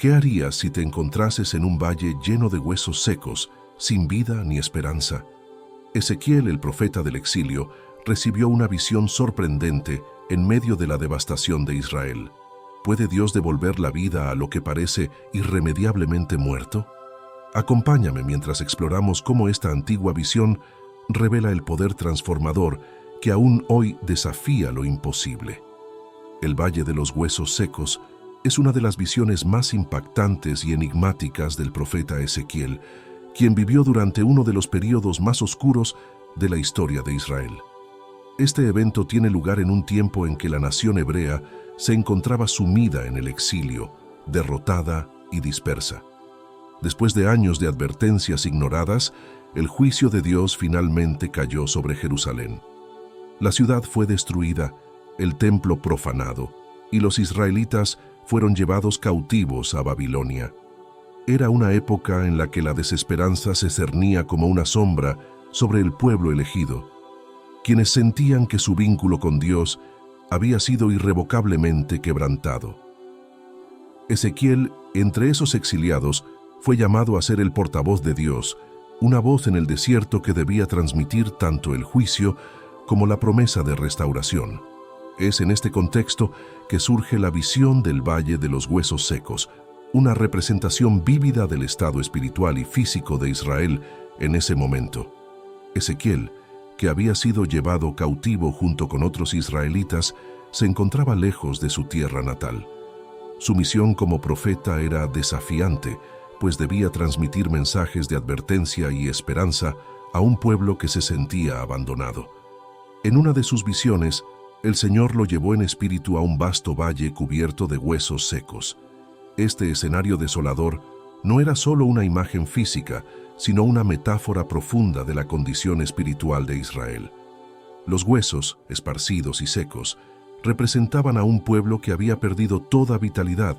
¿Qué harías si te encontrases en un valle lleno de huesos secos, sin vida ni esperanza? Ezequiel, el profeta del exilio, recibió una visión sorprendente en medio de la devastación de Israel. ¿Puede Dios devolver la vida a lo que parece irremediablemente muerto? Acompáñame mientras exploramos cómo esta antigua visión revela el poder transformador que aún hoy desafía lo imposible. El Valle de los Huesos Secos es una de las visiones más impactantes y enigmáticas del profeta Ezequiel, quien vivió durante uno de los períodos más oscuros de la historia de Israel. Este evento tiene lugar en un tiempo en que la nación hebrea se encontraba sumida en el exilio, derrotada y dispersa. Después de años de advertencias ignoradas, el juicio de Dios finalmente cayó sobre Jerusalén. La ciudad fue destruida, el templo profanado, y los israelitas fueron llevados cautivos a Babilonia. Era una época en la que la desesperanza se cernía como una sombra sobre el pueblo elegido, quienes sentían que su vínculo con Dios había sido irrevocablemente quebrantado. Ezequiel, entre esos exiliados, fue llamado a ser el portavoz de Dios, una voz en el desierto que debía transmitir tanto el juicio como la promesa de restauración. Es en este contexto que surge la visión del Valle de los Huesos Secos, una representación vívida del estado espiritual y físico de Israel en ese momento. Ezequiel, que había sido llevado cautivo junto con otros israelitas, se encontraba lejos de su tierra natal. Su misión como profeta era desafiante, pues debía transmitir mensajes de advertencia y esperanza a un pueblo que se sentía abandonado. En una de sus visiones, el Señor lo llevó en espíritu a un vasto valle cubierto de huesos secos. Este escenario desolador no era solo una imagen física, sino una metáfora profunda de la condición espiritual de Israel. Los huesos, esparcidos y secos, representaban a un pueblo que había perdido toda vitalidad,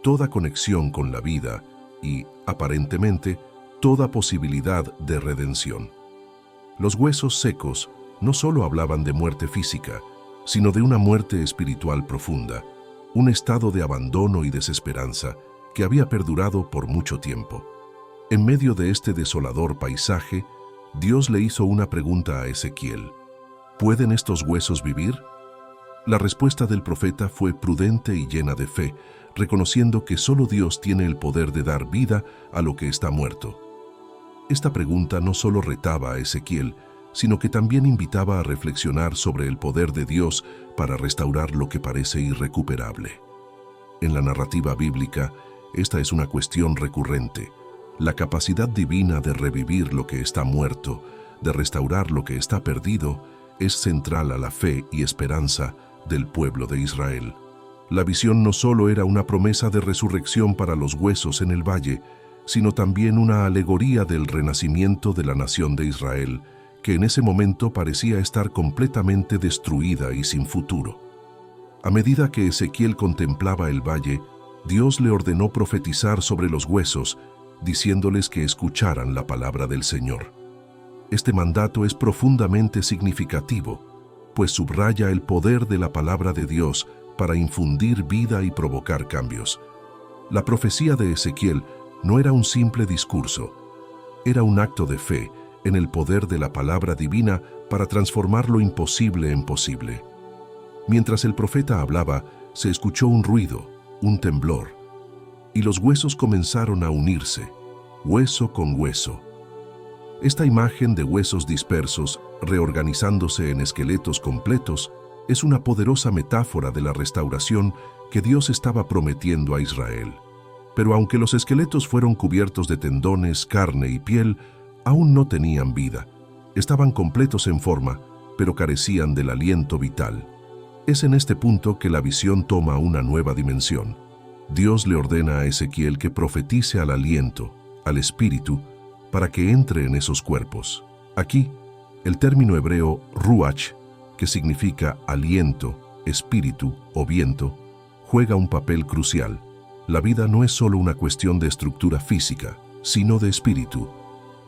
toda conexión con la vida y, aparentemente, toda posibilidad de redención. Los huesos secos no solo hablaban de muerte física, sino de una muerte espiritual profunda, un estado de abandono y desesperanza que había perdurado por mucho tiempo. En medio de este desolador paisaje, Dios le hizo una pregunta a Ezequiel: ¿pueden estos huesos vivir? La respuesta del profeta fue prudente y llena de fe, reconociendo que solo Dios tiene el poder de dar vida a lo que está muerto. Esta pregunta no solo retaba a Ezequiel, sino que también invitaba a reflexionar sobre el poder de Dios para restaurar lo que parece irrecuperable. En la narrativa bíblica, esta es una cuestión recurrente. La capacidad divina de revivir lo que está muerto, de restaurar lo que está perdido, es central a la fe y esperanza del pueblo de Israel. La visión no solo era una promesa de resurrección para los huesos en el valle, sino también una alegoría del renacimiento de la nación de Israel, que en ese momento parecía estar completamente destruida y sin futuro. A medida que Ezequiel contemplaba el valle, Dios le ordenó profetizar sobre los huesos, diciéndoles que escucharan la palabra del Señor. Este mandato es profundamente significativo, pues subraya el poder de la palabra de Dios para infundir vida y provocar cambios. La profecía de Ezequiel no era un simple discurso, era un acto de fe en el poder de la palabra divina para transformar lo imposible en posible. Mientras el profeta hablaba, se escuchó un ruido, un temblor, y los huesos comenzaron a unirse, hueso con hueso. Esta imagen de huesos dispersos, reorganizándose en esqueletos completos, es una poderosa metáfora de la restauración que Dios estaba prometiendo a Israel. Pero aunque los esqueletos fueron cubiertos de tendones, carne y piel, aún no tenían vida. Estaban completos en forma, pero carecían del aliento vital. Es en este punto que la visión toma una nueva dimensión. Dios le ordena a Ezequiel que profetice al aliento, al espíritu, para que entre en esos cuerpos. Aquí, el término hebreo ruach, que significa aliento, espíritu o viento, juega un papel crucial. La vida no es solo una cuestión de estructura física, sino de espíritu,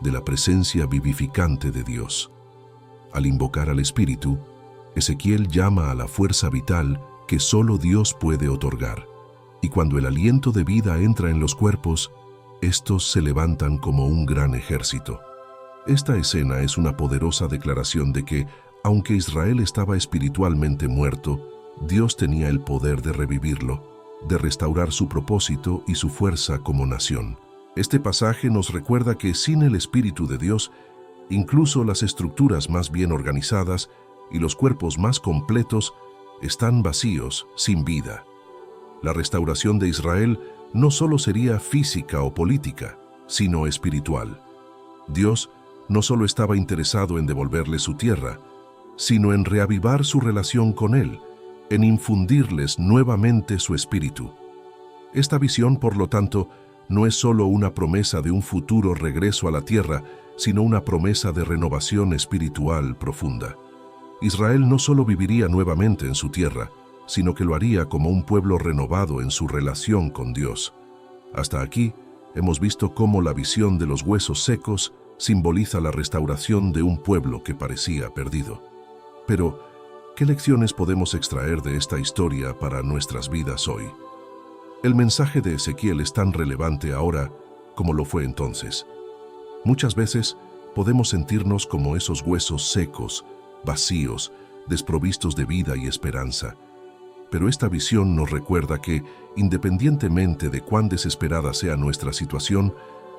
de la presencia vivificante de Dios. Al invocar al Espíritu, Ezequiel llama a la fuerza vital que solo Dios puede otorgar. y cuando el aliento de vida entra en los cuerpos, estos se levantan como un gran ejército. Esta escena es una poderosa declaración de que, aunque Israel estaba espiritualmente muerto, Dios tenía el poder de revivirlo, de restaurar su propósito y su fuerza como nación. Este pasaje nos recuerda que sin el Espíritu de Dios, incluso las estructuras más bien organizadas y los cuerpos más completos están vacíos, sin vida. La restauración de Israel no solo sería física o política, sino espiritual. Dios no solo estaba interesado en devolverles su tierra, sino en reavivar su relación con Él, en infundirles nuevamente su espíritu. Esta visión, por lo tanto, no es solo una promesa de un futuro regreso a la tierra, sino una promesa de renovación espiritual profunda. Israel no solo viviría nuevamente en su tierra, sino que lo haría como un pueblo renovado en su relación con Dios. Hasta aquí, hemos visto cómo la visión de los huesos secos simboliza la restauración de un pueblo que parecía perdido. Pero, ¿qué lecciones podemos extraer de esta historia para nuestras vidas hoy? El mensaje de Ezequiel es tan relevante ahora como lo fue entonces. Muchas veces podemos sentirnos como esos huesos secos, vacíos, desprovistos de vida y esperanza. Pero esta visión nos recuerda que, independientemente de cuán desesperada sea nuestra situación,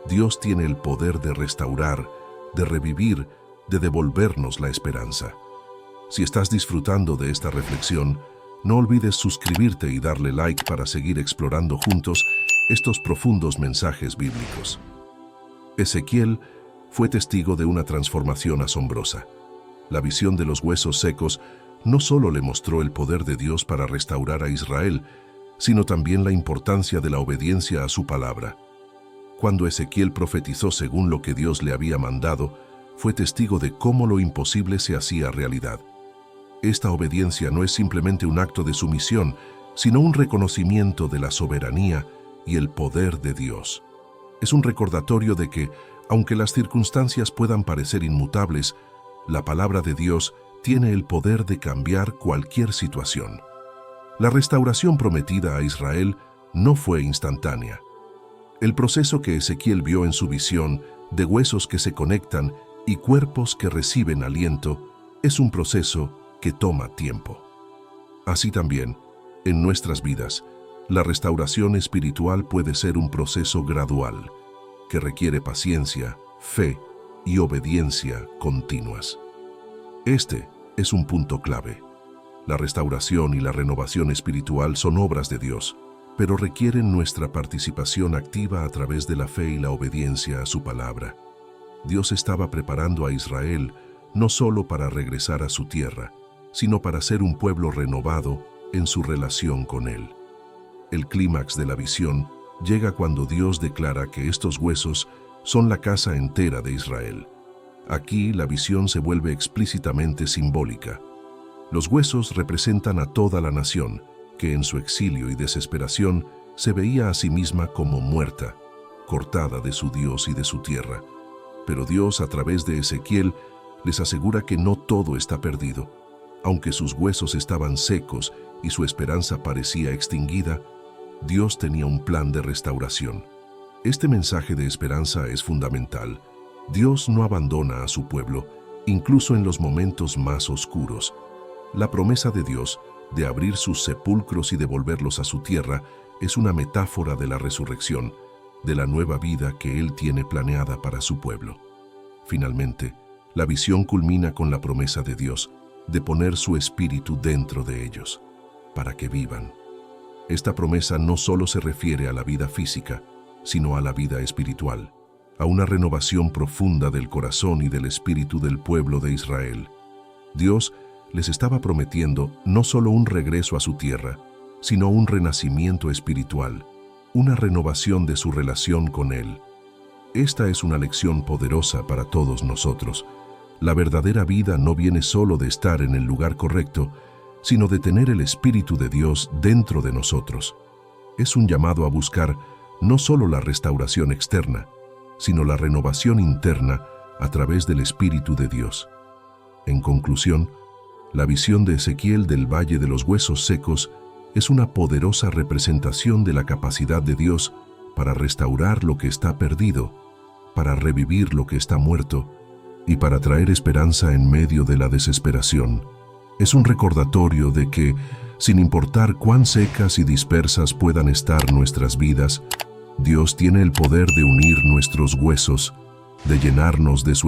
Dios tiene el poder de restaurar, de revivir, de devolvernos la esperanza. Si estás disfrutando de esta reflexión, no olvides suscribirte y darle like para seguir explorando juntos estos profundos mensajes bíblicos. Ezequiel fue testigo de una transformación asombrosa. La visión de los huesos secos no solo le mostró el poder de Dios para restaurar a Israel, sino también la importancia de la obediencia a su palabra. Cuando Ezequiel profetizó según lo que Dios le había mandado, fue testigo de cómo lo imposible se hacía realidad. Esta obediencia no es simplemente un acto de sumisión, sino un reconocimiento de la soberanía y el poder de Dios. Es un recordatorio de que, aunque las circunstancias puedan parecer inmutables, la palabra de Dios tiene el poder de cambiar cualquier situación. La restauración prometida a Israel no fue instantánea. El proceso que Ezequiel vio en su visión, de huesos que se conectan y cuerpos que reciben aliento, es un proceso que toma tiempo. Así también, en nuestras vidas, la restauración espiritual puede ser un proceso gradual, que requiere paciencia, fe y obediencia continuas. Este es un punto clave. La restauración y la renovación espiritual son obras de Dios, pero requieren nuestra participación activa a través de la fe y la obediencia a su palabra. Dios estaba preparando a Israel no solo para regresar a su tierra, sino para ser un pueblo renovado en su relación con Él. El clímax de la visión llega cuando Dios declara que estos huesos son la casa entera de Israel. Aquí la visión se vuelve explícitamente simbólica. Los huesos representan a toda la nación, que en su exilio y desesperación se veía a sí misma como muerta, cortada de su Dios y de su tierra. Pero Dios, a través de Ezequiel, les asegura que no todo está perdido. Aunque sus huesos estaban secos y su esperanza parecía extinguida, Dios tenía un plan de restauración. Este mensaje de esperanza es fundamental. Dios no abandona a su pueblo, incluso en los momentos más oscuros. La promesa de Dios de abrir sus sepulcros y devolverlos a su tierra es una metáfora de la resurrección, de la nueva vida que Él tiene planeada para su pueblo. Finalmente, la visión culmina con la promesa de Dios de poner su espíritu dentro de ellos, para que vivan. Esta promesa no solo se refiere a la vida física, sino a la vida espiritual, a una renovación profunda del corazón y del espíritu del pueblo de Israel. Dios les estaba prometiendo no solo un regreso a su tierra, sino un renacimiento espiritual, una renovación de su relación con Él. Esta es una lección poderosa para todos nosotros. La verdadera vida no viene solo de estar en el lugar correcto, sino de tener el Espíritu de Dios dentro de nosotros. Es un llamado a buscar no solo la restauración externa, sino la renovación interna a través del Espíritu de Dios. En conclusión, la visión de Ezequiel del Valle de los Huesos Secos es una poderosa representación de la capacidad de Dios para restaurar lo que está perdido, para revivir lo que está muerto y para traer esperanza en medio de la desesperación. Es un recordatorio de que, sin importar cuán secas y dispersas puedan estar nuestras vidas, Dios tiene el poder de unir nuestros huesos, de llenarnos de su